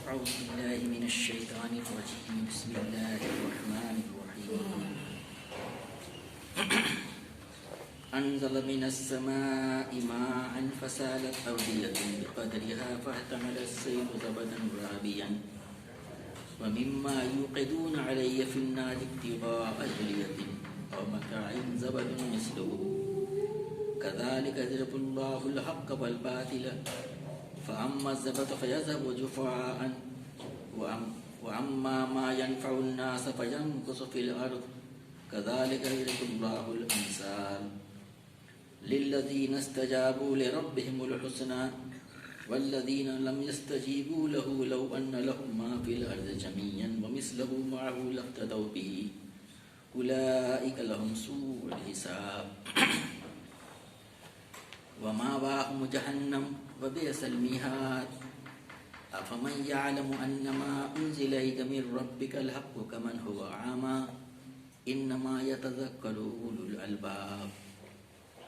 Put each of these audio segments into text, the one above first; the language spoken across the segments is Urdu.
أعوذ بالله من الشيطان الرجيم بسم الله الرحمن الرحيم أنزل من السماء ماء فسالت أودية بقدرها فاحتمل السيل زبدا رابيا ومما يوقدون عليه في النار ابتغاء حلية أو متاع زبد مثله كذلك يضرب الله الحق والباطل فأما الزبد فيذهب جفاء وأما ما ينفع الناس فيمكث في الأرض كذلك يضرب الله الأمثال للذين استجابوا لربهم الحسنى والذين لم يستجيبوا له لو أن لهم ما في الأرض جميعا ومثله معه لافتدوا به أولئك لهم سوء الحساب ومأواهم جهنم وبئس المهاد أفمن يعلم أنما أنزل إليك من ربك الحق كمن هو أعمى إنما يتذكر أولو الألباب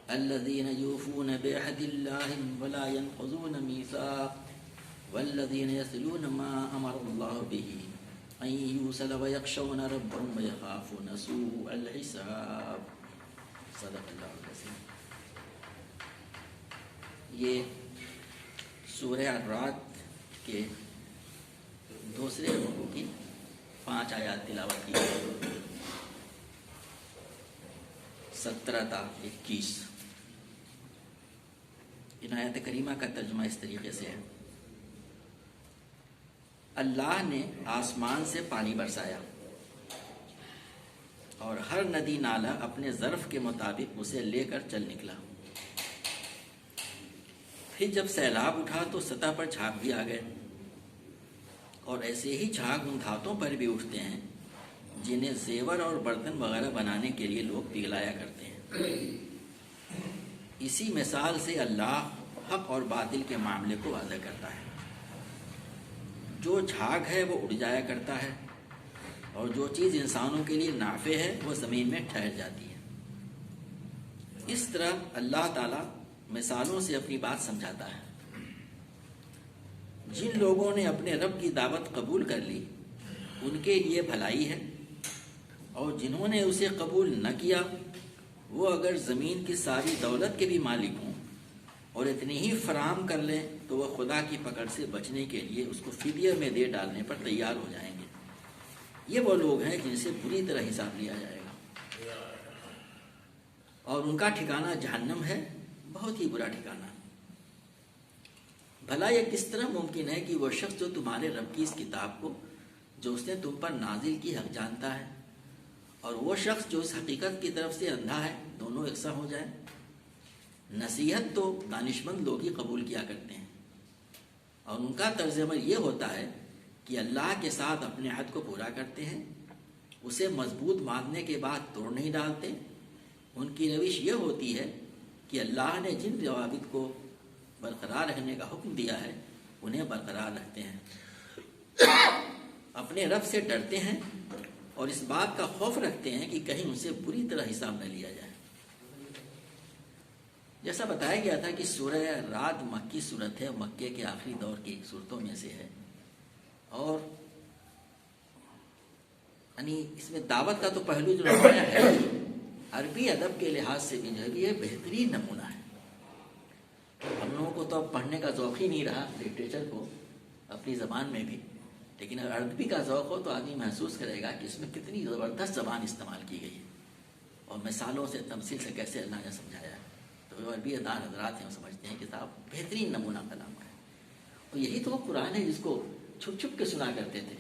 الذين يوفون بعهد الله ولا ينقضون الميثاق والذين يصلون ما أمر الله به أن يوصل ويخشون ربهم ويخافون سوء الحساب صدق اللہ العظیم. یہ سورہ الرعد کے دوسرے رکوع کی 5 آیات تلاوت کی 17 تا 21. ان آیات کریمہ کا ترجمہ اس طریقے سے ہے: اللہ نے آسمان سے پانی برسایا اور ہر ندی نالا اپنے ظرف کے مطابق اسے لے کر چل نکلا. پھر جب سیلاب اٹھا تو سطح پر جھاگ بھی آ گئے، اور ایسے ہی جھاگ ان دھاتوں پر بھی اٹھتے ہیں جنہیں زیور اور برتن وغیرہ بنانے کے لیے لوگ پگھلایا کرتے ہیں. اسی مثال سے اللہ حق اور باطل کے معاملے کو واضح کرتا ہے. جو جھاگ ہے وہ اڑ جایا کرتا ہے، اور جو چیز انسانوں کے لیے نافع ہے وہ زمین میں ٹھہر جاتی ہے. اس طرح اللہ تعالیٰ مثالوں سے اپنی بات سمجھاتا ہے. جن لوگوں نے اپنے رب کی دعوت قبول کر لی ان کے لیے بھلائی ہے، اور جنہوں نے اسے قبول نہ کیا وہ اگر زمین کی ساری دولت کے بھی مالک ہوں اور اتنی ہی فراہم کر لیں تو وہ خدا کی پکڑ سے بچنے کے لیے اس کو فدیہ میں دے ڈالنے پر تیار ہو جائیں گے. یہ وہ لوگ ہیں جن سے بری طرح حساب لیا جائے گا، اور ان کا ٹھکانہ جہنم ہے، بہت ہی برا ٹھکانہ. بھلا یہ کس طرح ممکن ہے کہ وہ شخص جو تمہارے رب کی اس کتاب کو جو اس نے تم پر نازل کی حق جانتا ہے اور وہ شخص جو اس حقیقت کی طرف سے اندھا ہے دونوں یکساں ہو جائیں؟ نصیحت تو دانشمند لوگ ہی قبول کیا کرتے ہیں، اور ان کا طرز عمل یہ ہوتا ہے کہ اللہ کے ساتھ اپنے عہد کو پورا کرتے ہیں، اسے مضبوط باندھنے کے بعد توڑ نہیں ڈالتے. ان کی روش یہ ہوتی ہے کہ اللہ نے جن ضوابط کو برقرار رکھنے کا حکم دیا ہے انہیں برقرار رکھتے ہیں، اپنے رب سے ڈرتے ہیں اور اس بات کا خوف رکھتے ہیں کہ کہیں ان سے بری طرح حساب نہ لیا جائے. جیسا بتایا گیا تھا کہ سورہ رعد مکی صورت ہے، مکے کے آخری دور کی صورتوں میں سے ہے، اور یعنی اس میں دعوت کا تو پہلو جو نمایاں ہے عربی ادب کے لحاظ سے بھی جو ہے یہ بہترین نمونہ ہے. ہم لوگوں کو تو اب پڑھنے کا ذوق ہی نہیں رہا لٹریچر کو اپنی زبان میں بھی، لیکن اگر عربی کا ذوق ہو تو آدمی محسوس کرے گا کہ اس میں کتنی زبردست زبان استعمال کی گئی ہے، اور مثالوں سے تمثیل سے کیسے اللہ نے سمجھایا ہے. تو جو عربی دان حضرات ہیں وہ سمجھتے ہیں کتاب بہترین نمونہ کلام کا ہے. اور یہی تو وہ قرآن ہے جس کو چھپ چھپ کے سنا کرتے تھے،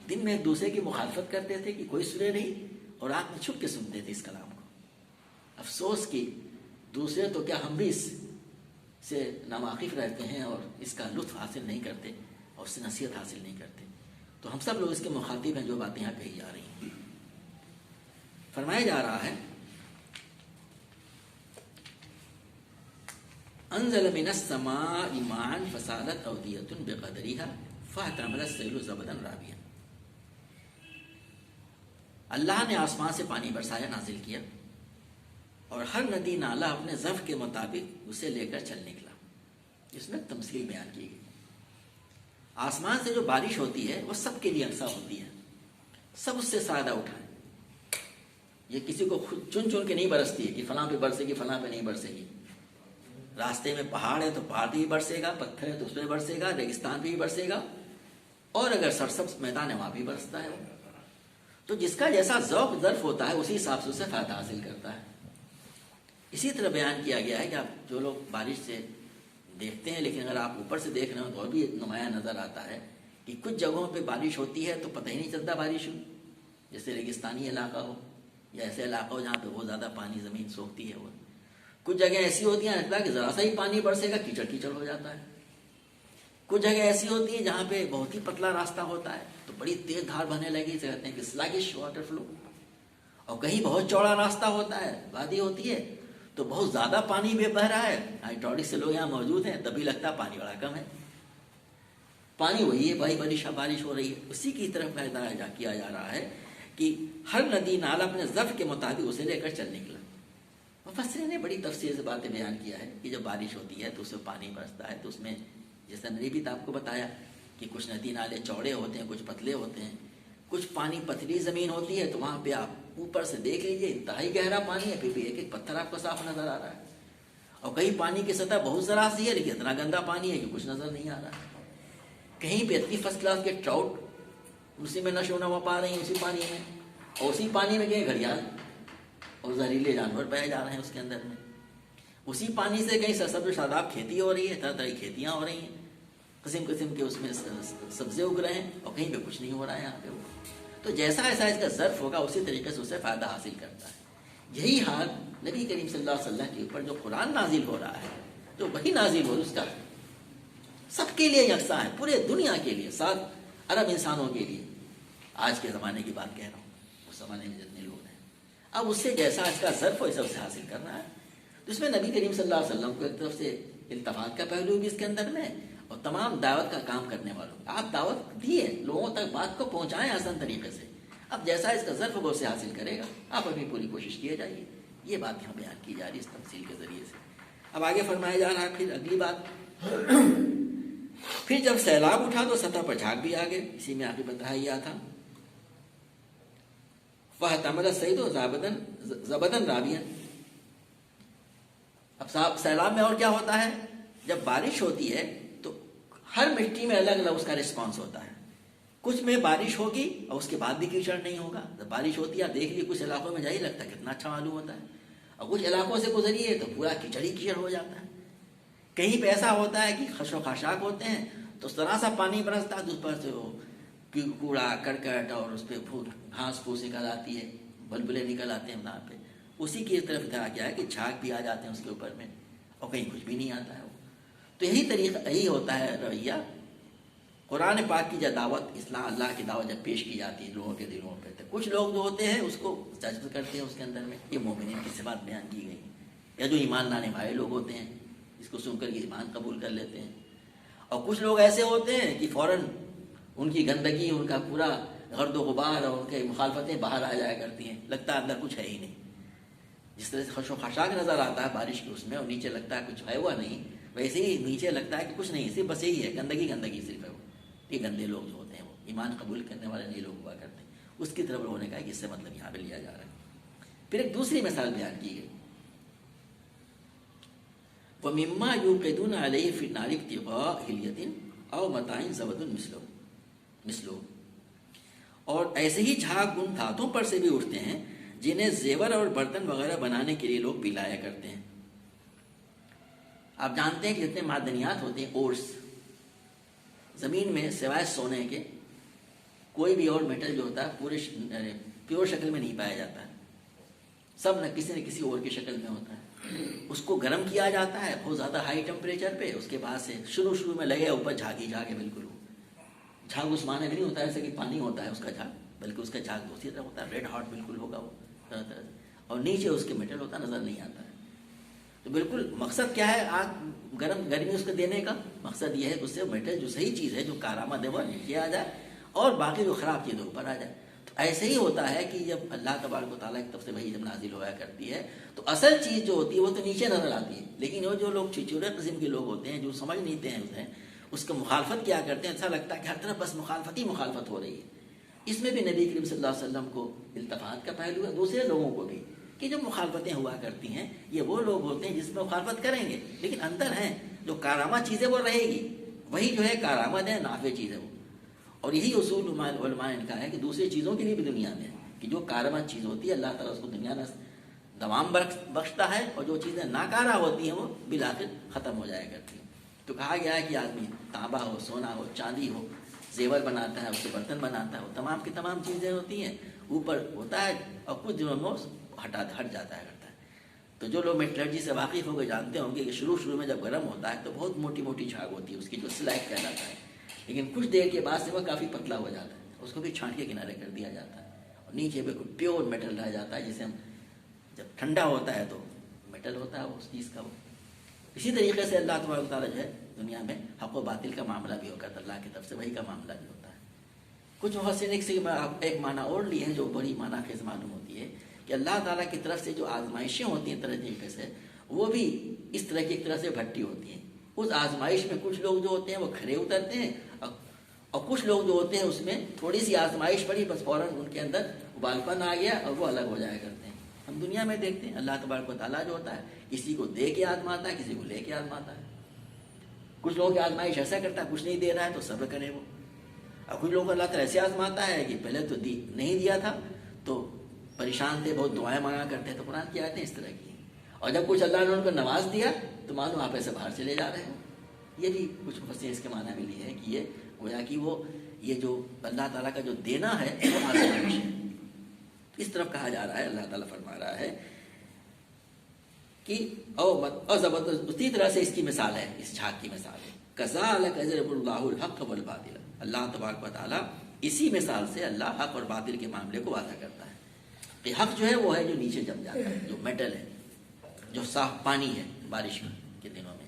دن میں ایک دوسرے کی مخالفت کرتے تھے کہ کوئی سنے نہیں، اور رات میں چھپ کے سنتے تھے اس کلام کو. افسوس کہ دوسرے تو کیا ہم بھی اس سے ناواقف رہتے ہیں اور اس کا لطف حاصل نہیں کرتے اور اس سے نصیحت حاصل نہیں کرتے. تو ہم سب لوگ اس کے مخاطب ہیں جو باتیں یہاں کہی جا رہی ہیں. فرمایا جا رہا ہے انزل من السماء ماء فسالت اودية بقدرها فاحتمل السيل زبدا رابيا. اللہ نے آسمان سے پانی برسایا، نازل کیا، اور ہر ندی نالا اپنے ظرف کے مطابق اسے لے کر چل نکلا. اس میں تمثیل بیان کی گئی. آسمان سے جو بارش ہوتی ہے وہ سب کے لیے یکساں ہوتی ہے، سب اس سے فائدہ اٹھائیں. یہ کسی کو خود چن چن کے نہیں برستی ہے کہ فلاں پہ برسے گی فلاں پہ نہیں برسے گی. راستے میں پہاڑ ہے تو پہاڑ پہ بھی برسے گا، پتھر ہے تو اس پہ برسے گا، ریگستان پہ بھی برسے گا، اور اگر سرسبز میدان ہے وہاں بھی برستا ہے. تو جس کا جیسا ذوق ظرف ہوتا ہے اسی حساب سے اسے فائدہ حاصل کرتا ہے. اسی طرح بیان کیا گیا ہے کہ آپ جو لوگ بارش سے دیکھتے ہیں، لیکن اگر آپ اوپر سے دیکھ رہے ہو تو اور بھی نمایاں نظر آتا ہے کہ کچھ جگہوں پہ بارش ہوتی ہے تو پتہ ہی نہیں چلتا بارش ہوئی، جیسے ریگستانی علاقہ ہو یا ایسے علاقہ ہو جہاں پہ بہت زیادہ پانی زمین سوکھتی ہے. وہ کچھ جگہ ایسی ہوتی ہیں لگتا ہے کہ ذرا سا ہی پانی برسے گا کیچڑ کیچڑ ہو جاتا ہے. کچھ جگہ ایسی ہوتی ہیں جہاں پہ بہت ہی پتلا راستہ ہوتا ہے تو بڑی تیز دھار بہنے لگی، اسے کہتے ہیں کہ سلاگش واٹر فلو. اور کہیں بہت چوڑا راستہ ہوتا ہے، وادی ہوتی ہے تو بہت زیادہ پانی بھی بہ رہا ہے، ہائیڈرولک سے لوگ یہاں موجود ہیں تبھی لگتا ہے پانی بڑا کم ہے. پانی وہی ہے، بھائی بارش ہو رہی ہے. اسی کی طرف پیدا کیا جا رہا ہے کہ ہر ندی نالا اپنے ظرف کے مطابق اسے لے کر چل نکلا. مفسرین نے بڑی تفصیل سے باتیں بیان کیا ہے کہ جب بارش ہوتی ہے تو اس میں پانی برستا ہے تو اس میں جیسا میں نے بھی آپ کو بتایا کہ کچھ ندی نالے چوڑے ہوتے ہیں، کچھ پتلے ہوتے ہیں، کچھ پانی پتلی زمین ہوتی ہے تو وہاں پہ آپ اوپر سے دیکھ لیجیے انتہائی گہرا پانی ہے، پھر بھی ایک ایک پتھر آپ کو صاف نظر آ رہا ہے. اور کہیں پانی کی سطح بہت ذرا سی ہے لیکن اتنا گندا پانی ہے کہ کچھ نظر نہیں آ رہا. کہیں پہ اتنی فرسٹ کلاس کے ٹراؤٹ اسی میں نشو و نما پا رہے ہیں اسی پانی میں، اور اسی پانی میں کہیں گھڑیال اور زہریلے جانور پائے جا رہے ہیں اس کے اندر میں. اسی پانی سے کہیں سرسبز و شاداب کھیتی ہو رہی ہے، طرح طرح کی کھیتیاں ہو رہی ہیں، قسم قسم کے اس میں سبزے اگ رہے ہیں، اور کہیں پہ کچھ نہیں ہو رہا ہے یہاں پہ. تو جیسا ایسا اس کا ظرف ہوگا اسی طریقے سے اسے فائدہ حاصل کرتا ہے. یہی حال نبی کریم صلی اللہ علیہ وسلم کے اوپر جو قرآن نازل ہو رہا ہے، جو وحی نازل ہو رہا ہے، اس کا سب کے لیے یکساں ہے، پورے دنیا کے لیے، 7 ارب انسانوں کے لیے. آج کے زمانے کی بات کہہ رہا ہوں، اس زمانے میں جتنے لوگ ہیں اب اس سے جیسا اس کا ظرف ہو اس سے حاصل کرنا ہے. تو اس میں نبی کریم صلی اللہ علیہ وسلم کو ایک طرف سے التفات کا پہلو بھی اس کے اندر میں، اور تمام دعوت کا کام کرنے والوں آپ دعوت دیے، لوگوں تک بات کو پہنچائیں آسان طریقے سے. اب جیسا اس کا ظرف ہوگا اسے حاصل کرے گا، آپ اپنی پوری کوشش کیے جائیے. یہ بات یہاں بیان کی جا رہی ہے اس تفصیل کے ذریعے سے. اب آگے فرمایا جا رہا ہے پھر اگلی بات، پھر جب سیلاب اٹھا تو سطح پر جھاگ بھی آ گئے. اسی میں آگے بتایا گیا تھا فَاحْتَمَلَ الصَّيْدُ زَبَدًا رَابِيًا. اب سیلاب میں اور کیا ہوتا ہے، جب بارش ہوتی ہے تو ہر مٹی میں الگ الگ اس کا رسپانس ہوتا ہے. کچھ میں بارش ہوگی اور اس کے بعد بھی کیچڑ نہیں ہوگا. جب بارش ہوتی ہے آپ دیکھ لیے کچھ علاقوں میں جا ہی لگتا ہے کتنا اچھا معلوم ہوتا ہے، اور کچھ علاقوں سے گزریے تو پورا کیچڑ ہی کیچڑ ہو جاتا ہے. کہیں پہ ایسا ہوتا ہے کہ خش و خاشاک ہوتے ہیں تو اس طرح سا پانی برستا ہے تو اس پر سے وہ کوڑا کرکٹ اور اس پہ گھاس پھوس نکل آتی ہے، بلبلے نکل آتے ہیں وہاں پہ. اسی کی طرف کہا گیا ہے کہ جھاگ بھی آ جاتے ہیں اس کے اوپر میں، اور کہیں کچھ بھی نہیں آتا ہے. تو یہی طریقہ یہی ہوتا ہے رویہ. قرآن پاک کی جو دعوت اصلاح اللہ کی دعوت جب پیش کی جاتی ہے لوگوں کے دلوں پہ تو کچھ لوگ جو ہوتے ہیں اس کو جذب کرتے ہیں، اس کے اندر میں یہ مومنین کی صفات بیان کی گئی، یا جو ایمان لانے والے لوگ ہوتے ہیں اس کو سن کر یہ ایمان قبول کر لیتے ہیں. اور کچھ لوگ ایسے ہوتے ہیں کہ فوراً ان کی گندگی، ان کا پورا گرد و غبار اور ان کے مخالفتیں باہر آ جایا کرتی ہیں، لگتا ہے اندر کچھ ہے ہی نہیں. جس طرح سے خش و خاشاک نظر آتا ہے بارش کے اس میں اور نیچے لگتا ہے کچھ ہے ہوا نہیں، ویسے ہی نیچے لگتا ہے کہ کچھ نہیں، صرف بس یہی ہے گندگی گندگی صرف ہے. وہ یہ گندے لوگ جو ہوتے ہیں وہ ایمان قبول کرنے والے نہیں لوگ ہوا کرتے ہیں. اس کی طرف لوگوں نے کہا کہ اس سے مطلب یہاں پہ لیا جا رہا ہے. پھر ایک دوسری مثال بیان کی گئی، وَمِمَّا يُوقِدُونَ عَلَيْهِ فِي النَّارِ ابْتِغَاءَ حِلْيَةٍ أَوْ مَتَاعٍ زَبَدٌ مِثْلُهُ. اور ایسے ہی جھاگ ان دھاتوں پر سے بھی اٹھتے ہیں جنہیں زیور اور برتن وغیرہ بنانے کے لیے لوگ پلایا کرتے ہیں. آپ جانتے ہیں کہ جتنے معدنیات ہوتے ہیں، اورس، زمین میں سوائے سونے کے کوئی بھی اور میٹل جو ہوتا ہے پورے پیور شکل میں نہیں پایا جاتا ہے. سب نہ کسی اور کی شکل میں ہوتا ہے. اس کو گرم کیا جاتا ہے بہت زیادہ ہائی ٹمپریچر پہ، اس کے بعد سے شروع میں لگے اوپر جھاگ ہی جھاگ ہے. بالکل جھاگ اس معنی میں نہیں ہوتا ہے ایسے کہ پانی ہوتا ہے اس کا جھاگ، بلکہ اس کا جھاگ دوسری طرح ہوتا ہے، ریڈ ہاٹ بالکل ہوگا وہ طرح طرح سے، اور نیچے اس کے میٹل ہوتا نظر نہیں آتا ہے. تو بالکل مقصد کیا ہے آگ گرمی اس کو دینے کا؟ مقصد یہ ہے کہ اس سے میٹل جو صحیح چیز ہے جو کارآمد ہے وہ نیچے آ جائے اور باقی جو خراب چیز ہے اوپر آ جائے. تو ایسے ہی ہوتا ہے کہ جب اللہ تبارک و تعالیٰ کی طرف سے وحی جب نازل ہوا کرتی ہے تو اصل چیز جو ہوتی ہے وہ تو نیچے نظر آتی ہے، لیکن وہ جو لوگ چچورے قسم کے لوگ ہوتے ہیں جو سمجھ نہیں ہیں اسے، اس کا مخالفت کیا کرتے ہیں، ایسا لگتا ہے کہ ہر طرف بس مخالفت ہی مخالفت ہو رہی ہے۔ اس میں بھی نبی کریم صلی اللہ علیہ وسلم کو التفات کا پہلو ہے، دوسرے لوگوں کو بھی، کہ جو مخالفتیں ہوا کرتی ہیں یہ وہ لوگ ہوتے ہیں جس میں مخالفت کریں گے لیکن اندر ہیں جو کارآمد چیزیں وہ رہے گی، وہی جو ہے کارآمد ہے، نافع چیز ہے وہ۔ اور یہی اصول علماء نے کہا ہے کہ دوسری چیزوں کے لیے بھی دنیا میں کہ جو کارآمد چیز ہوتی ہے اللہ تعالیٰ اس کو دنیا میں دوام بخشتا ہے، اور جو چیزیں ناکارہ ہوتی ہیں وہ بالآخر ختم ہو جایا کرتی ہیں۔ تو کہا گیا ہے کہ آدمی تانبا ہو، سونا ہو، چاندی ہو، زیور بناتا ہے، اس سے برتن بناتا ہے، وہ تمام کی تمام چیزیں ہوتی ہیں، اوپر ہوتا ہے اور کچھ دنوں میں ہٹ جاتا ہے کرتا ہے۔ تو جو لوگ میٹلرجی سے واقف ہو کے جانتے ہوں گے کہ شروع میں جب گرم ہوتا ہے تو بہت موٹی موٹی جھاگ ہوتی ہے اس کی، جو سلیک کہلاتا ہے، لیکن کچھ دیر کے بعد سے وہ کافی پتلا ہو جاتا ہے، اس کو بھی چھانٹ کے کنارے کر دیا جاتا ہے، اور نیچے بالکل پیور میٹل رہ جاتا ہے، جسے ہم جب ٹھنڈا ہوتا ہے تو میٹل ہوتا ہے اس چیز کا وہ۔ اسی طریقے سے اللہ تبارک و تعالیٰ جو ہے دنیا میں حق و باطل کا معاملہ بھی ہوتا ہے، اللہ کی طرف سے وہی کا معاملہ بھی ہوتا ہے۔ کچھ مفسرین سے ایک معنی اور لی ہے جو بڑی معنی خیز معلوم ہوتی ہے کہ اللہ تعالیٰ کی طرف سے جو آزمائشیں ہوتی ہیں طرح طریقے سے، وہ بھی اس طرح کی ایک طرح سے بھٹی ہوتی ہیں۔ اس آزمائش میں کچھ لوگ جو ہوتے ہیں وہ کھڑے اترتے ہیں، اور کچھ لوگ جو ہوتے ہیں اس میں تھوڑی سی آزمائش پڑی بس فوراً ان کے اندر ابالپن آ گیا اور وہ الگ ہو جایا کرتے ہیں۔ ہم دنیا میں دیکھتے ہیں اللہ تبارک و تعالیٰ جو ہوتا ہے کسی کو دے کے آزماتا ہے، کسی کو لے کے آزماتا ہے۔ کچھ لوگوں کی آزمائش ایسا کرتا ہے کچھ نہیں دے رہا ہے تو صبر کرے وہ، اور کچھ لوگوں کو اللہ تعالیٰ ایسے آزماتا ہے کہ پہلے تو نہیں دیا تھا تو پریشان تھے، بہت دعائیں مانگا کرتے ہیں، تو قرآن کی آیتیں اس طرح کی ہیں۔ اور جب کچھ اللہ نے ان کو نواز دیا تو معلوم آپ ایسے باہر چلے جا رہے ہیں۔ یہ بھی کچھ مفسرین اس کے معنی بھی لیے ہیں کہ یہ گویا کہ وہ یہ جو اللہ تعالیٰ کا جو دینا ہے وہ آزمائش ہے، اس طرف کہا جا رہا ہے۔ اللہ تعالیٰ فرما رہا ہے کہ اور زبردست اسی طرح سے اس کی مثال ہے، اس جھاگ کی مثال ہے، کذالک یضرب اللہ الحق والباطل۔ اللہ تبارک و تعالیٰ اسی مثال سے اللہ حق اور باطل کے معاملے کو واضح کرتا ہے کہ حق جو ہے وہ ہے جو نیچے جم جاتا ہے، جو میٹل ہے، جو صاف پانی ہے بارش کے دنوں میں،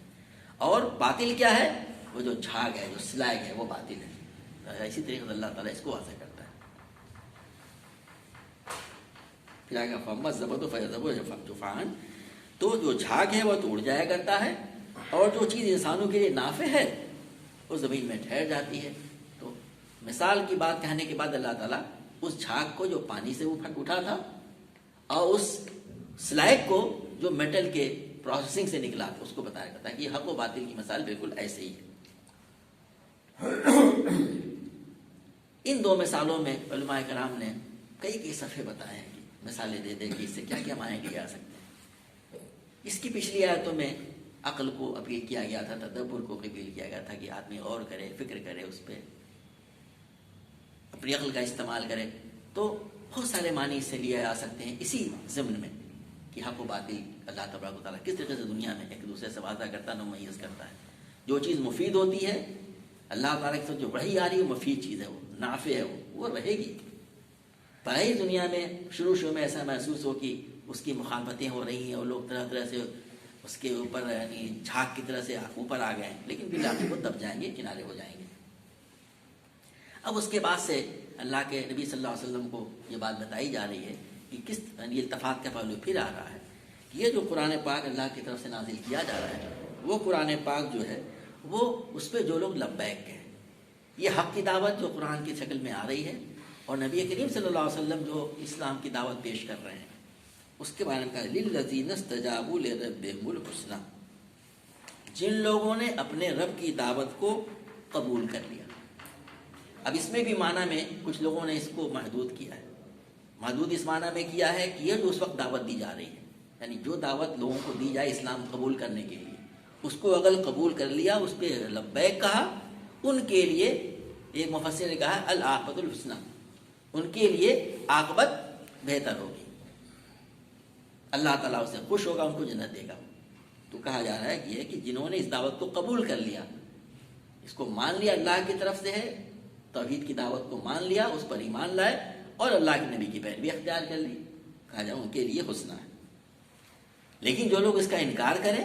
اور باطل کیا ہے؟ وہ جو جھاگ ہے، جو سلیگ ہے، وہ باطل ہے۔ اسی طریقے سے اللہ تعالیٰ اس کو واضح کرتا ہے۔ پھر آگے فَأَمَّا الزَّبَدُ فَيَذْهَبُ جُفَاءً، تو جو جھاگ ہے وہ تو اڑ جایا کرتا ہے، اور جو چیز انسانوں کے لیے نافع ہے وہ زمین میں ٹھہر جاتی ہے۔ تو مثال کی بات کہنے کے بعد اللہ تعالیٰ اس جھاگ کو جو پانی سے اٹھا تھا اور اس سلائک کو جو میٹل کے پروسیسنگ سے نکلا تھا اس کو بتایا کرتا ہے کہ حق و باطل کی مثال بالکل ایسے ہی ہے۔ ان دو مثالوں میں علماء کرام نے کئی صفحے بتائے ہیں کہ مثالیں دے دے کہ اس سے کیا کیا معنی لیے جا سکتے ہیں۔ اس کی پچھلی آیتوں میں عقل کو اپیل کیا گیا تھا، تدبر کو اپیل کیا گیا تھا کہ آدمی غور کرے، فکر کرے، اس پہ اپنی عقل کا استعمال کرے، تو بہت سارے معنی اس سے لیے جا سکتے ہیں اسی ضمن میں کہ حق و باطل اللہ تبارک و تعالیٰ کس طریقے سے دنیا میں ایک دوسرے سے واضح کرتا ہے، ممیز کرتا ہے۔ جو چیز مفید ہوتی ہے اللہ تعالیٰ کی طرف جو وحی آ رہی ہے وہ مفید چیز ہے، وہ نافع ہے، وہ رہے گی۔ پرائی دنیا میں شروع میں ایسا محسوس ہو کہ اس کی مخالفتیں ہو رہی ہیں اور لوگ طرح طرح سے اس کے اوپر یعنی جھاگ کی طرح سے اوپر آ گئے ہیں، لیکن بالآخر وہ دب جائیں گے، کنارے ہو جائیں گے۔ اب اس کے بعد سے اللہ کے نبی صلی اللہ علیہ وسلم کو یہ بات بتائی جا رہی ہے کہ کس یہ التفات کا پہلو پھر آ رہا ہے کہ یہ جو قرآن پاک اللہ کی طرف سے نازل کیا جا رہا ہے وہ قرآن پاک جو ہے وہ اس پہ جو لوگ لبیک کہیں، یہ حق کی دعوت جو قرآن کی شکل میں آ رہی ہے، اور نبی کریم صلی اللہ علیہ وسلم جو اسلام کی دعوت پیش کر رہے ہیں اس کے بارے میں کہا لِلَّذِينَ اسْتَجَابُوا لِرَبِّهِمُ الْحُسْنَى، جن لوگوں نے اپنے رب کی دعوت کو قبول کر لیا۔ اب اس میں بھی معنی میں کچھ لوگوں نے اس کو محدود کیا ہے، محدود اس معنی میں کیا ہے کہ یہ جو اس وقت دعوت دی جا رہی ہے، یعنی جو دعوت لوگوں کو دی جائے اسلام قبول کرنے کے لیے، اس کو اگر قبول کر لیا، اس پہ لبیک کہا، ان کے لیے ایک مفسر نے کہا العاقبۃ الحسنی، ان کے لیے عاقبت بہتر ہوگی، اللہ تعالیٰ اسے خوش ہوگا، ان کو جنت دے گا۔ تو کہا جا رہا ہے کہ جنہوں نے اس دعوت کو قبول کر لیا، اس کو مان لیا اللہ کی طرف سے ہے، توحید کی دعوت کو مان لیا، اس پر ایمان لائے اور اللہ کے نبی کی پیروی اختیار کر لی، کہا جائے ان کے لیے حسنہ ہے۔ لیکن جو لوگ اس کا انکار کریں،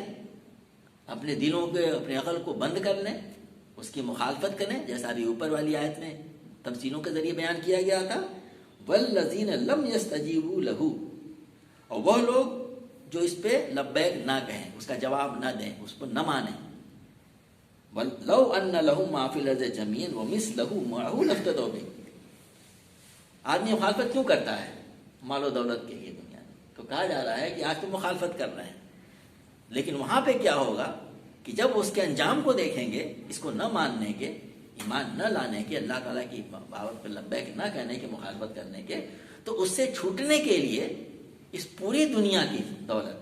اپنے دلوں کے اپنے عقل کو بند کر لیں، اس کی مخالفت کریں، جیسا ابھی اوپر والی آیت میں تفسیروں کے ذریعے بیان کیا گیا تھا، وَالَّذِينَ لَمْ يَسْتَجِيبُوا لَهُ، اور وہ لوگ جو اس پہ لبیک نہ کہیں، اس کا جواب نہ دیں، اس کو نہ مانیں، لو ان لهم ما فی الارض جميعا ومثله معه لافتدوا به. آدمی مخالفت کیوں کرتا ہے مال و دولت کے لیے دنیا میں؟ تو کہا جا رہا ہے کہ آج تم مخالفت کر رہے ہیں، لیکن وہاں پہ کیا ہوگا کہ جب اس کے انجام کو دیکھیں گے، اس کو نہ ماننے کے، ایمان نہ لانے کے، اللہ تعالیٰ کی بابت پہ لبیک نہ کہنے کے، مخالفت کرنے کے، تو اس سے چھوٹنے کے لیے اس پوری دنیا کی دولت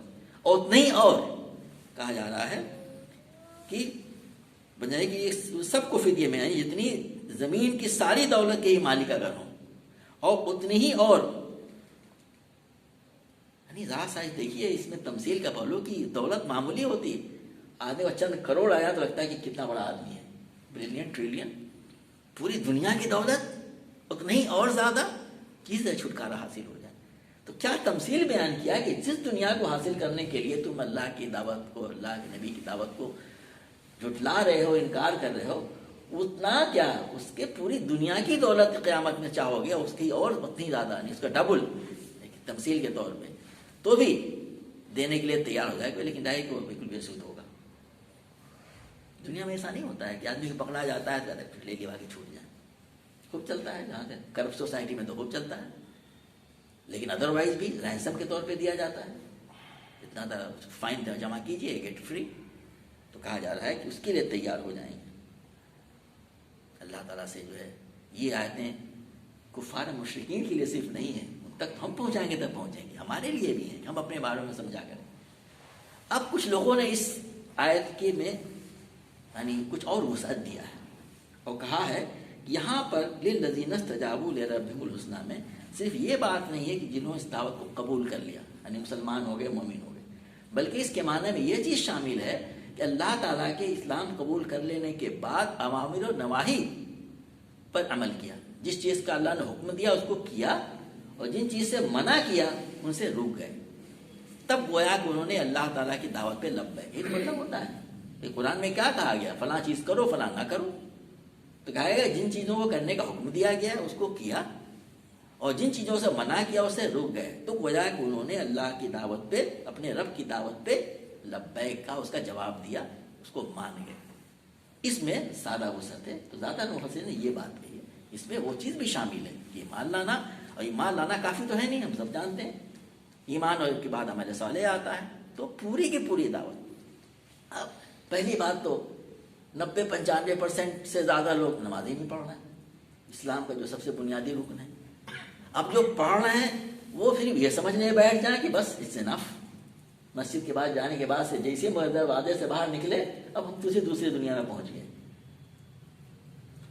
اور نہیں، اور کہا جا رہا ہے کہ بجائے کہ یہ سب کو فدیے میں، یعنی جتنی زمین کی ساری دولت کے ہی مالک اگر ہوں، اور اتنی ہی، اور یعنی ذرا سا دیکھیے اس میں تمثیل کا پہلو کہ دولت معمولی ہوتی ہے، آدمی کو چند کروڑ آیا تو لگتا ہے کہ کتنا بڑا آدمی ہے، بلین ٹریلین، پوری دنیا کی دولت اتنا ہی اور زیادہ چیز ہے، چھٹکارا حاصل ہو جائے. تو کیا تمثیل بیان کیا کہ جس دنیا کو حاصل کرنے کے لیے تم اللہ کی دعوت کو، اللہ کے نبی کی دعوت کو جھٹلا رہے ہو، انکار کر رہے ہو، اتنا کیا اس کے پوری دنیا کی دولت قیامت میں چاہو گے، اس کی اور اتنی زیادہ نہیں، اس کا ڈبل تمثیل کے طور پہ، تو بھی دینے کے لیے تیار ہو جائے گا، لیکن ڈائریکٹ وہ بالکل بے سود ہوگا. دنیا میں ایسا نہیں ہوتا ہے کہ آدمی کو پکڑا جاتا ہے تو لے کے باقی چھوٹ جائے. خوب چلتا ہے جہاں سے کرپٹ سوسائٹی میں تو خوب چلتا ہے، لیکن ادروائز بھی رینسم کے طور پہ دیا جاتا ہے، اتنا فائن جمع کیجیے گیٹ فری. تو کہا جا رہا ہے کہ اس کے لیے تیار ہو جائیں گے. اللہ تعالیٰ سے جو ہے یہ آیتیں کفار مشرکین کے لیے صرف نہیں ہیں، ان تک ہم پہنچائیں گے تب پہنچیں گے، ہمارے لیے بھی ہیں کہ ہم اپنے بارے میں سمجھا کریں. اب کچھ لوگوں نے اس آیت کے میں یعنی کچھ اور وسعت دیا ہے اور کہا ہے یہاں پر للذین استجابوا لربہم الحسنی میں صرف یہ بات نہیں ہے کہ جنہوں نے اس دعوت کو قبول کر لیا یعنی مسلمان ہو گئے، مومن ہو گئے، بلکہ اس کے معنی میں یہ چیز شامل ہے کہ اللہ تعالیٰ کے اسلام قبول کر لینے کے بعد اوامر و نواہی پر عمل کیا، جس چیز کا اللہ نے حکم دیا اس کو کیا، اور جن چیز سے منع کیا ان سے رک گئے. تب گویا کہ انہوں نے اللہ تعالیٰ کی دعوت پہ لبیک. یہ مطلب ہوتا ہے کہ قرآن میں کیا کہا گیا، فلاں چیز کرو فلاں نہ کرو. تو کہا گیا جن چیزوں کو کرنے کا حکم دیا گیا اس کو کیا، اور جن چیزوں سے منع کیا اس سے رک گئے. تو گویا کہ انہوں نے اللہ کی دعوت پہ، اپنے رب کی دعوت پہ لبیک کا اس کا جواب دیا، اس کو مان گئے. اس میں سادہ وسعت ہے. تو زیادہ مفسرین نے یہ بات کہی ہے، اس میں وہ چیز بھی شامل ہے کہ ایمان لانا، اور ایمان لانا کافی تو ہے نہیں، ہم سب جانتے ہیں ایمان اور اس کے بعد عمل صالح آتا ہے. تو پوری کی پوری دعوت. اب پہلی بات تو 90-95% سے زیادہ لوگ نماز ہی نہیں پڑھ رہے ہیں، اسلام کا جو سب سے بنیادی رکن ہے. اب جو پڑھ رہے ہیں وہ پھر یہ سمجھنے بیٹھ جائیں کہ بس اٹس انف، مسجد کے بعد جانے کے بعد سے جیسے دروازے سے باہر نکلے اب ہم دوسری دنیا میں پہنچ گئے.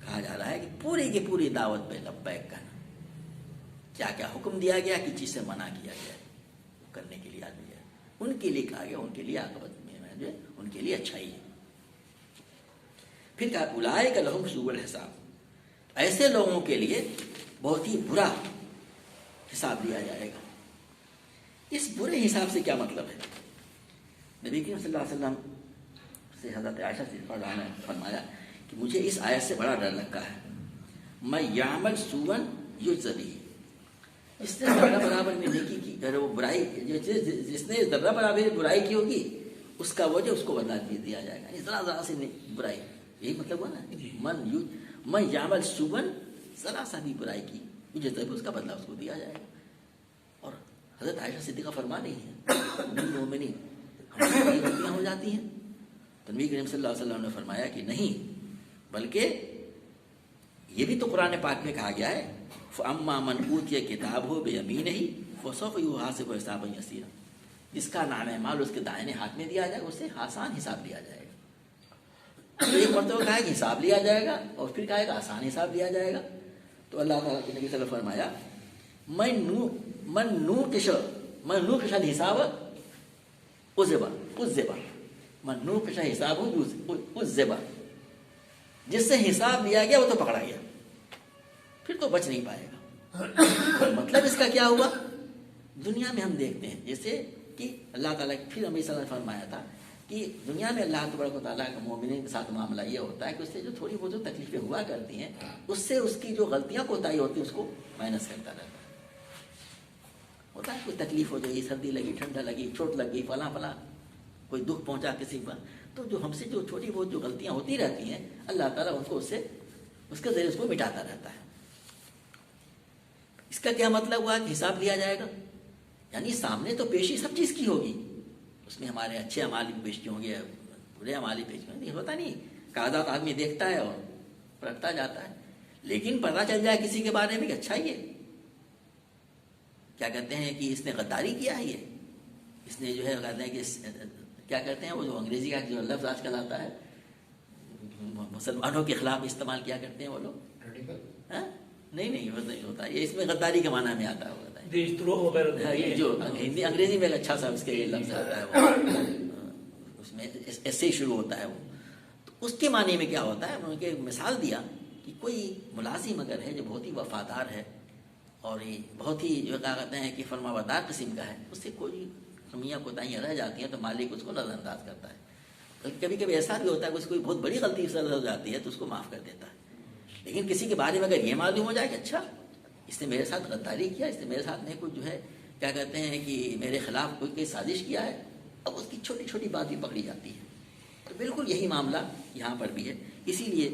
کہا جا رہا ہے کہ پوری کی پوری دعوت پہ لبیک کرنا، کیا کیا حکم دیا گیا، کس چیز سے منع کیا گیا کرنے کے لیے آدمی ہے، ان کے لیے کہا گیا، ان کے لیے عاقبت میں جو ہے ان کے لیے اچھائی ہے. پھر کہا اولئک لہم سوء الحساب، ایسے لوگوں کے لیے بہت ہی برا حساب لیا جائے گا. اس برے حساب سے کیا مطلب ہے؟ نبی کریم صلی اللہ علیہ وسلم سے حضرت عائشہ صدیقہ رضی اللہ عنہا نے فرمایا کہ مجھے اس آیت سے بڑا ڈر لگتا ہے، میں یعمل سوءا یجزی بہ، جس نے ذرہ برابر میں نیکی کی، اگر وہ برائی، جس نے ذرہ برابر برائی کی ہوگی اس کا وجہ اس کو بدلا دیا جائے گا. ذرا سی برائی، یہی مطلب ہوا نا، من یعمل سوءا، ذرا سا بھی برائی کی یجزی بہ، اس کا بدلہ اس کو دیا جائے گا. اور حضرت عائشہ صدیقہ فرما رہی ہیں مومنین ہماری غلطیاں ہو جاتی ہیں، تو نبی کریم صلی اللہ علیہ وسلم نے فرمایا کہ نہیں، بلکہ یہ بھی تو قرآن پاک میں کہا گیا ہے فَأَمَّا مَنْ أُوتِيَ كِتَابَهُ بِيَمِينِهِ فَسَوْفَ يُحَاسَبُ حِسَابًا يَسِيرًا، جس کا نام مال اس کے دائنے ہاتھ میں دیا جائے گا، اسے آسان حساب لیا جائے گا. ایک مرتبہ کہا ہے کہ حساب لیا جائے گا، اور پھر کہا ہے کہ آسان حساب لیا جائے گا. تو اللہ تعالیٰ کے نبی صلی اللہ علیہ وسلم فرمایا من نوقش الحساب عذب، من نوقش حساب عذب، جس سے حساب لیا گیا وہ تو پکڑا گیا، پھر تو بچ نہیں پائے گا. مطلب اس کا کیا ہوا؟ دنیا میں ہم دیکھتے ہیں جیسے کہ اللہ تعالیٰ پھر ہمیں صلی اللہ علیہ وسلم فرمایا تھا کہ دنیا میں اللہ تبارک و تعالیٰ کا مومنین کے ساتھ معاملہ یہ ہوتا ہے کہ اس سے جو تھوڑی بہت جو تکلیفیں ہوا کرتی ہیں اس سے اس کی جو غلطیاں کوتاہی ہوتی ہیں اس کو مائنس کرتا رہتا ہے. ہوتا ہے کوئی تکلیف ہو جائے، سردی لگی، ٹھنڈا لگی، چوٹ لگ گئی، فلاں کوئی دکھ پہنچا کسی پر، تو جو ہم سے جو چھوٹی بہت جو غلطیاں ہوتی رہتی ہیں اللہ تعالیٰ ان کو اس کے ذریعے اس کو مٹاتا رہتا ہے. اس کا کیا مطلب ہوا کہ حساب لیا جائے گا؟ یعنی سامنے تو پیشی سب چیز کی ہوگی، اس میں ہمارے اچھے اعمال بھی پیش ہوں گے، برے اعمال بھی پیش ہوں گے. ہوتا نہیں کاغذات آدمی دیکھتا ہے اور رکھتا جاتا ہے، لیکن پتہ چل جائے کسی کے بارے میں کہ اچھا یہ کیا کہتے ہیں کہ اس نے غداری کیا ہے، یہ اس نے جو ہے کہتے ہیں کہ کیا کہتے ہیں وہ جو انگریزی کا جو لفظ آج کل آتا ہے مسلمانوں کے خلاف استعمال کیا کرتے ہیں وہ لوگ، نہیں وہ نہیں ہوتا یہ، اس میں غداری کے معنی میں آتا ہے. یہ جو ہندی انگریزی میں اچھا سا اس کے لفظ آتا ہے وہ اس میں ایسے ہی شروع ہوتا ہے وہ. تو اس کے معنی میں کیا ہوتا ہے، انہوں نے ایک مثال دیا کہ کوئی ملازم اگر ہے جو بہت ہی وفادار ہے اور یہ بہت ہی جو کہا کہتے ہیں کہ فرما بردار قسم کا ہے، اس سے کوئی خمیاں کوتاہیاں رہ جاتی ہیں تو مالک اس کو نظر انداز کرتا ہے. کبھی کبھی ایسا بھی ہوتا ہے کہ اس کو کوئی بہت بڑی غلطی سے ہو جاتی ہے تو اس کو معاف کر دیتا ہے. لیکن کسی کے بارے میں اگر یہ معلوم ہو جائے کہ اچھا اس نے میرے ساتھ غداری کیا، اس نے میرے ساتھ میں کچھ جو ہے کیا کہتے ہیں کہ میرے خلاف کوئی سازش کیا ہے، اب اس کی چھوٹی چھوٹی بات بھی پکڑی جاتی ہے. تو بالکل یہی معاملہ یہاں پر بھی ہے. اسی لیے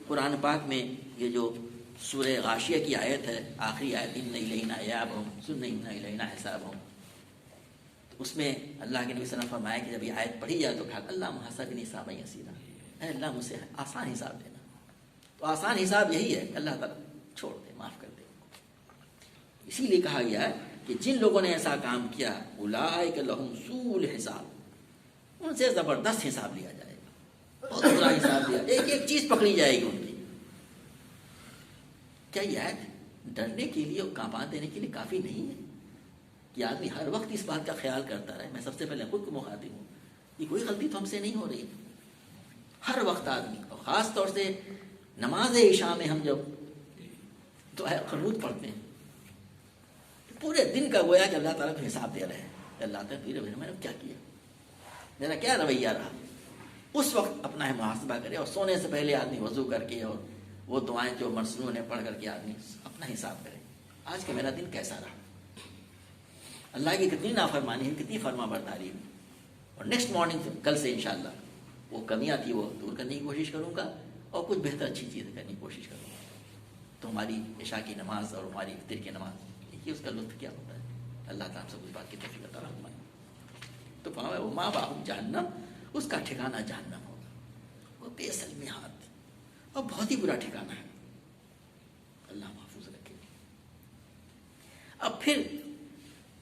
قرآن پاک میں یہ جو سورہ غاشیہ کی آیت ہے، آخری آیت ان الینا ایابہم ثم ان الینا حسابہم، اس میں اللہ کے نبی صلی اللہ علیہ وسلم فرمایا کہ جب یہ آیت پڑھی جائے تو کہا اللہ محاسبنی حسابا یسیرا، اے اللہ مجھ سے آسان حساب دینا. تو آسان حساب یہی ہے کہ اللہ تعالیٰ چھوڑ دے، معاف کر دے. اسی لیے کہا گیا ہے کہ جن لوگوں نے ایسا کام کیا اولئک لہم سوء الحساب، ان سے زبردست حساب لیا جائے گا، بہت برا حساب لیا، ایک ایک چیز پکڑی جائے گی ان کی. کیا یہ آیت ڈرنے کے لیے اور کانپا دینے کے لیے کافی نہیں ہے کہ آدمی ہر وقت اس بات کا خیال کرتا رہے؟ میں سب سے پہلے خود کو مخاطب ہوں کہ کوئی غلطی تو ہم سے نہیں ہو رہی. ہر وقت آدمی، اور خاص طور سے نماز عشاء میں ہم جب دعائے قنوت پڑھتے ہیں پورے دن کا گویا کہ اللہ تعالیٰ کو حساب دے رہے ہیں کہ اللہ تعالیٰ میں نے کیا کیا، میرا کیا رویہ رہا. اس وقت اپنا محاسبہ کرے اور سونے سے پہلے آدمی وضو کر کے اور وہ دعائیں جو مرسلوں نے پڑھ کر کے آدمی اپنا حساب کرے، آج کا میرا دن کیسا رہا، اللہ کی کتنی نافرمانی ہے، کتنی فرما برداری ہے. اور نیکسٹ مارننگ کل سے انشاءاللہ وہ کمیاں تھی وہ دور کرنے کی کوشش کروں گا اور کچھ بہتر اچھی چیزیں کرنے کی کوشش کروں گا. تو ہماری عشاء کی نماز اور ہماری فطر کی نماز دیکھیے اس کا لطف کیا ہوتا ہے. اللہ تعالیٰ سے کچھ بات کی توفیق عطا فرمائے. تو وہ ماں باپ جہنم، اس کا ٹھکانہ جہنم ہوگا، وہ بے سلمی ہاتھ اور بہت ہی برا ٹھکانہ ہے. اللہ محفوظ رکھے. اب پھر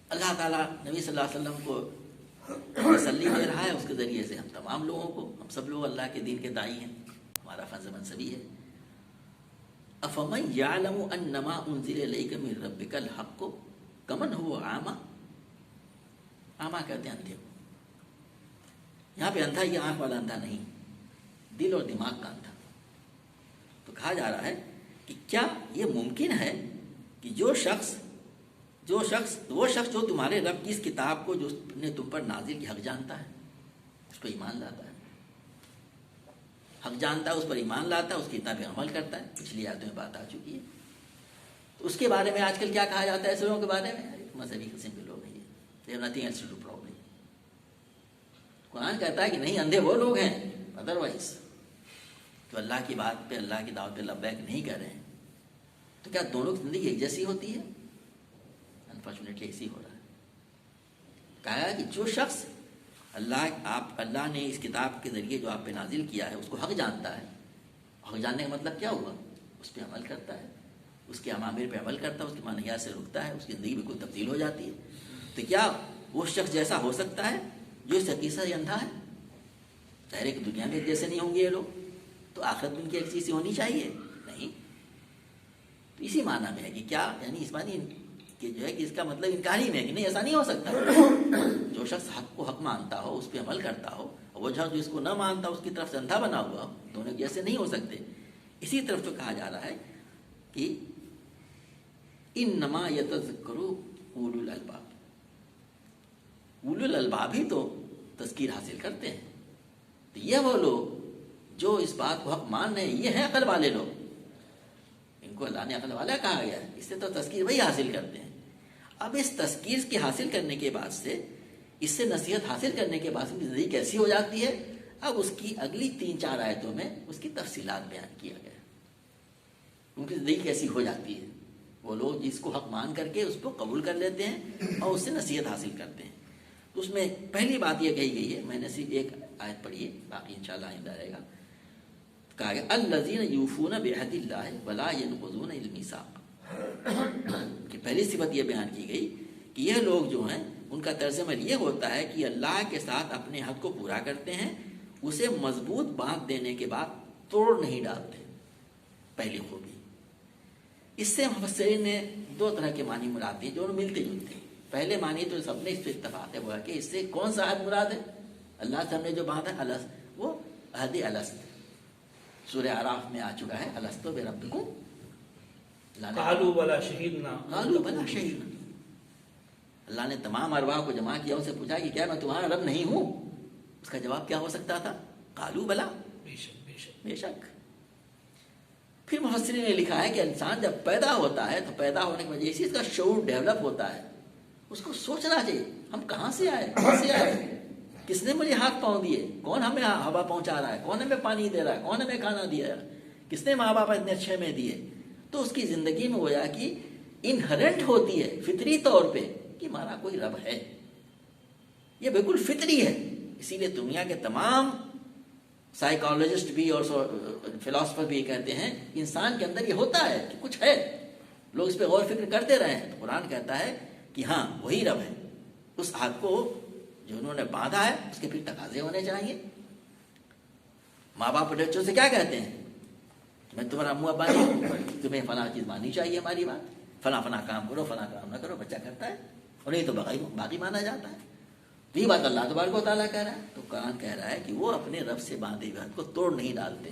اللہ تعالیٰ نبی صلی اللہ علیہ وسلم کو تسلی دے رہا ہے اس کے ذریعے سے ہم تمام لوگوں کو، ہم سب لوگ اللہ کے دین کے داعی ہیں، ہمارا فرض منصبی ہے. افمن یعلم انما انزل الیک من ربک الحق کمن هو اعمی. اعمی کہتے ہیں اندھے کو. یہاں پہ اندھا یہ آنکھ والا اندھا نہیں، دل اور دماغ کا اندھا. تو کہا جا رہا ہے کہ کیا یہ ممکن ہے کہ وہ شخص جو تمہارے رب کی اس کتاب کو جو نے تم پر نازل کی حق جانتا ہے، اس پر ایمان لاتا ہے، حق جانتا ہے، اس پر ایمان لاتا ہے، اس کی کتاب پہ عمل کرتا ہے. پچھلی آیتوں میں بات آ چکی ہے. تو اس کے بارے میں آج کل کیا کہا جاتا ہے ایسے لوگوں کے بارے میں؟ مذہبی قسم کے لوگ ہیں، یہ nothing else to do problem. قرآن کہتا ہے کہ نہیں، اندھے وہ لوگ ہیں ادروائز تو اللہ کی بات پہ، اللہ کی دعوت پہ لبیک نہیں کر رہے ہیں. تو کیا دونوں کی زندگی ایک جیسی ہوتی ہے؟ انفارچونیٹلی ایسی ہو رہا ہے. کہا کہ جو شخص اللہ نے اس کتاب کے ذریعے جو آپ پہ نازل کیا ہے اس کو حق جانتا ہے. حق جاننے کا مطلب کیا ہوا؟ اس پہ عمل کرتا ہے، اس کے اوامر پہ عمل کرتا ہے، اس کے منہیات سے رکتا ہے، اس کی زندگی بالکل تبدیل ہو جاتی ہے. تو کیا وہ شخص جیسا ہو سکتا ہے جو اس حقیقت سے اندھا ہے؟ ظاہر ہے کہ دنیا میں جیسے نہیں ہوں گے یہ لوگ، تو آخرت ان کی ایک چیز ہونی چاہیے نہیں. تو اسی معنی میں ہے کہ کیا یعنی اس معنی کہ جو ہے کہ اس کا مطلب انکاری میں ہے کہ نہیں ایسا نہیں ہو سکتا. جو شخص حق کو حق مانتا ہو، اس پہ عمل کرتا ہو، اور وہ شخص جو اس کو نہ مانتا اس کی طرف سے اندھا بنا ہوا ہو، دونوں جیسے نہیں ہو سکتے. اسی طرف تو کہا جا رہا ہے کہ انما یتذکر اولو الالباب، اولو الالباب ہی تو تذکیر حاصل کرتے ہیں. تو یہ وہ لوگ جو اس بات کو حق مان رہے ہیں، یہ ہیں عقل والے لوگ. ان کو اللہ نے عقل والا کہا گیا ہے، اس سے تو تذکیر وہی حاصل کرتے ہیں. اب اس تذکیر کے حاصل کرنے کے بعد سے، اس سے نصیحت حاصل کرنے کے بعد ان کی زندگی کیسی ہو جاتی ہے؟ اب اس کی اگلی 3-4 آیتوں میں اس کی تفصیلات بیان کیا گیا، ان کی زندگی کیسی ہو جاتی ہے، وہ لوگ جس کو حق مان کر کے اس کو قبول کر لیتے ہیں اور اس سے نصیحت حاصل کرتے ہیں۔ تو اس میں پہلی بات یہ کہی گئی ہے، میں نے صرف ایک آیت پڑھی ہے، باقی انشاءاللہ آئندہ رہے گا، کہا گیا الذین یوفون بعہد اللہ ولا ینقضون المیثاق، کہ پہلی صفت یہ بیان کی گئی کہ یہ لوگ جو ہیں ان کا طرز عمل یہ ہوتا ہے کہ اللہ کے ساتھ اپنے حق کو پورا کرتے ہیں، اسے مضبوط باندھ دینے کے بعد توڑ نہیں ڈالتے۔ پہلی خوبی اس سے مفسرین نے 2 طرح کے معنی مراد دیے جو ملتے جلتے ہیں۔ پہلے معنی تو سب نے اس پہ اتفاق ہے، وہ کہ اس سے کون سا عہد مراد ہے؟ اللہ سے ہم نے جو باندھا الست، وہ عہد الست سورہ اعراف میں آ چکا ہے، الست بربکم قالوا بلا شہیدنا، قالوا بلا شہیدنا۔ اللہ نے تمام ارواح کو جمع کیا، ان سے پوچھا کہ کیا میں تمہارا رب نہیں ہوں؟ اس کا جواب کیا ہو سکتا تھا؟ قالوا بلا، بے شک بے شک بے شک۔ پھر مفسرین نے لکھا ہے کہ انسان جب پیدا ہوتا ہے تو پیدا ہونے کی وجہ سے اس کا شعور ڈیولپ ہوتا ہے، اس کو سوچنا چاہیے ہم کہاں سے آئے، کہاں سے آئے، کس نے مجھے ہاتھ پاؤں دیے، کون ہمیں ہوا پہنچا رہا ہے، کون ہمیں پانی دے رہا ہے، کون ہمیں کھانا دیا ہے، کس نے ماں باپ اتنے اچھے میں دیے۔ تو اس کی زندگی میں گویا کہ انہرنٹ ہوتی ہے فطری طور پہ کہ ہمارا کوئی رب ہے، یہ بالکل فطری ہے۔ اسی لیے دنیا کے تمام سائیکالوجسٹ بھی اور فلاسفر بھی یہ کہتے ہیں انسان کے اندر یہ ہوتا ہے کہ کچھ ہے، لوگ اس پہ غور فکر کرتے رہے ہیں۔ تو قرآن کہتا ہے کہ ہاں وہی رب ہے، اس عہد کو جو انہوں نے باندھا ہے اس کے پھر تقاضے ہونے چاہیے۔ ماں باپ بچوں سے کیا کہتے ہیں؟ میں تمہارا منہ ابا نہیں ہوں، تمہیں فلاں چیز ماننی چاہیے، ہماری بات، فلاں فلاں کام کرو، فلاں کام نہ کرو، بچہ کرتا ہے اور نہیں تو باقی مانا جاتا ہے۔ یہی بات اللہ تبارک و تعالیٰ کہہ رہا ہے۔ تو قرآن کہہ رہا ہے کہ وہ اپنے رب سے باندھے ہوئے حد کو توڑ نہیں ڈالتے۔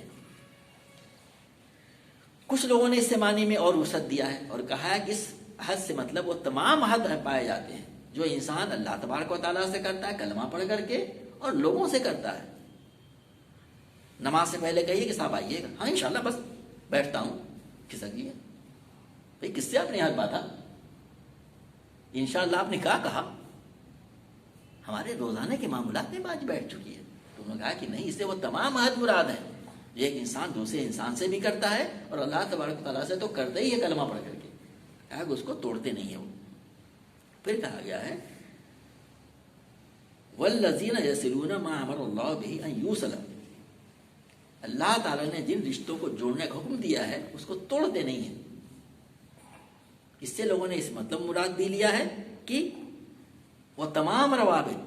کچھ لوگوں نے اس سے معنی میں اور وسعت دیا ہے اور کہا ہے کہ اس حد سے مطلب وہ تمام حد پائے جاتے ہیں جو انسان اللہ تبارک و تعالیٰ سے کرتا ہے کلمہ پڑھ کر کے اور لوگوں سے کرتا ہے۔ نماز سے پہلے کہیے کہ صاحب آئیے گا، ہاں انشاءاللہ بس بیٹھتا ہوں، کھسک گیا بھائی، کس سے آپ نے ہاتھ باندھا؟ انشاءاللہ آپ نے کیا کہا؟ ہمارے روزانہ کے معاملات میں بات بیٹھ چکی ہے۔ تو انہوں نے کہا کہ نہیں، اس سے وہ تمام عہد مراد ہیں جو ایک انسان دوسرے انسان سے بھی کرتا ہے اور اللہ تبارک تعالیٰ سے تو کرتا ہی ہے کلمہ پڑھ کر کے، کہ اس کو توڑتے نہیں ہیں وہ۔ پھر کہا گیا ہے وَالَّذِينَ يَصِلُونَ مَا أَمَرَ اللَّهُ بِهِ أَن يُوصَلَ، اللہ تعالیٰ نے جن رشتوں کو جوڑنے کا حکم دیا ہے اس کو توڑتے نہیں ہیں۔ اس سے لوگوں نے اس مطلب مراد بھی لیا ہے کہ وہ تمام روابط،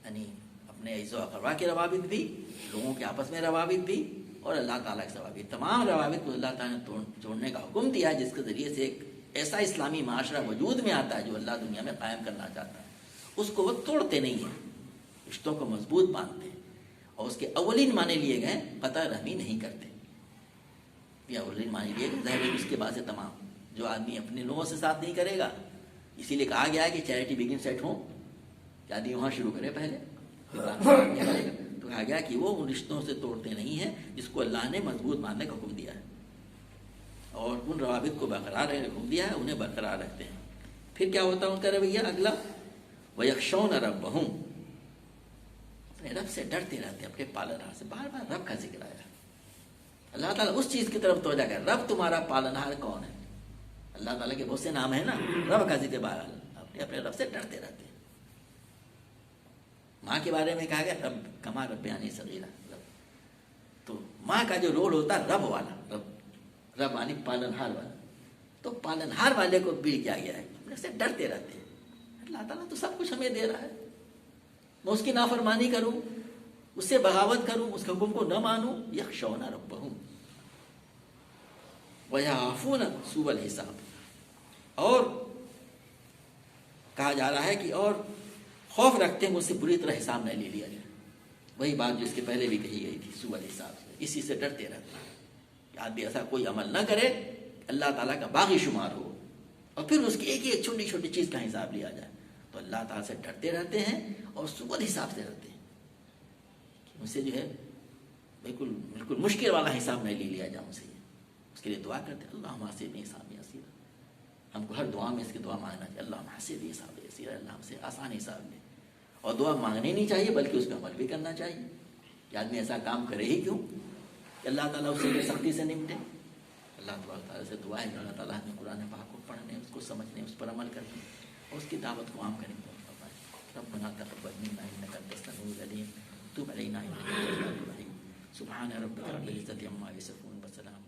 یعنی اپنے عزیز و اقربا کے روابط بھی، لوگوں کے آپس میں روابط بھی اور اللہ تعالیٰ کے روابط، تمام روابط کو اللہ تعالیٰ نے جوڑنے کا حکم دیا ہے، جس کے ذریعے سے ایک ایسا اسلامی معاشرہ وجود میں آتا ہے جو اللہ دنیا میں قائم کرنا چاہتا ہے۔ اس کو وہ توڑتے نہیں ہیں، رشتوں کو مضبوط باندھتے ہیں، اور اس کے اولین معنی لیے گئے قطع رحمی نہیں کرتے۔ یہ اولین معنی لیے گئے، ظاہر ہے اس کے بعد سے تمام جو آدمی اپنے لوگوں سے ساتھ نہیں کرے گا، اسی لیے کہا گیا ہے کہ چیریٹی بگن ایٹ ہوم، کہ آدمی وہاں شروع کرے پہلے، تو کہا گیا کہ وہ ان رشتوں سے توڑتے نہیں ہیں جس کو اللہ نے مضبوط باندھنے کا حکم دیا ہے، اور ان روابط کو برقرار رکھنے کا حکم دیا ہے، انہیں برقرار رکھتے ہیں۔ پھر کیا ہوتا ہے ان کا رویہ اگلا؟ وَيَخْشَوْنَ رَبَّهُمْ، اپنے رب سے ڈرتے رہتے ہیں، اپنے پالنہار سے۔ بار بار رب کا ذکر آیا، اللہ تعالیٰ اس چیز کی طرف توجہ کر، رب تمہارا پالنہار کون ہے؟ اللہ تعالیٰ کے بہت سے نام ہیں نا، رب کا ذکر بار اپنے رب سے ڈرتے رہتے ہیں۔ ماں کے بارے میں کہا گیا رب کما ربیانی صغیرہ، تو ماں کا جو رول ہوتا ہے رب والا، رب یعنی پالنہار والا، تو پالنہار والے کو بھی کیا گیا ہے اپنے سے ڈرتے رہتے ہیں۔ اللہ تعالیٰ تو سب کچھ ہمیں دے رہا ہے، میں اس کی نافرمانی کروں، اس سے بغاوت کروں، اس کے حکم کو نہ مانوں؟ یخشون ربہم ویخافون سوء الحساب، اور کہا جا رہا ہے کہ اور خوف رکھتے ہیں مجھ سے بری طرح حساب نہ لے لیا جائے۔ وہی بات جو اس کے پہلے بھی کہی گئی تھی، سوء الحساب سے، اسی سے ڈرتے رہتے ہیں کہ آدمی ایسا کوئی عمل نہ کرے اللہ تعالیٰ کا باغی شمار ہو اور پھر اس کی ایک ایک چھوٹی چھوٹی چیز کا حساب لیا جائے۔ تو اللہ تعالیٰ سے ڈرتے رہتے ہیں اور سوء الحساب سے ڈرتے ہیں کہ مجھ سے جو ہے بالکل مشکل والا حساب نہ لے لیا جائے مجھ سے۔ اس کے لیے دعا کرتے ہیں اللہم حاسبنی حسابا یسیرا، ہم کو ہر دعا میں اس کی دعا مانگنا چاہیے، اللہم حاسبنی حسابا یسیرا، اللہ ہم سے آسان حساب لے۔ اور دعا مانگنی نہیں چاہیے بلکہ اس پہ عمل بھی کرنا چاہیے۔ کہ آدمی ایسا کام کرے ہی کیوں کہ اللہ تعالیٰ اس سے سختی سے نمٹے. اللہ تعالیٰ سے دعا ہے کہ اللہ تعالیٰ ہمیں قرآن پاک کو پڑھنے، اس کو سمجھنے، اس پر عمل کرنے اور اس کی دعوت کو عام کرنے کی توفیق فرمائے. ربنا تقبل منا انك انت السميع العليم تب علينا انك انت التواب الرحيم. سبحان ربك رب العزة عما يصفون وسلام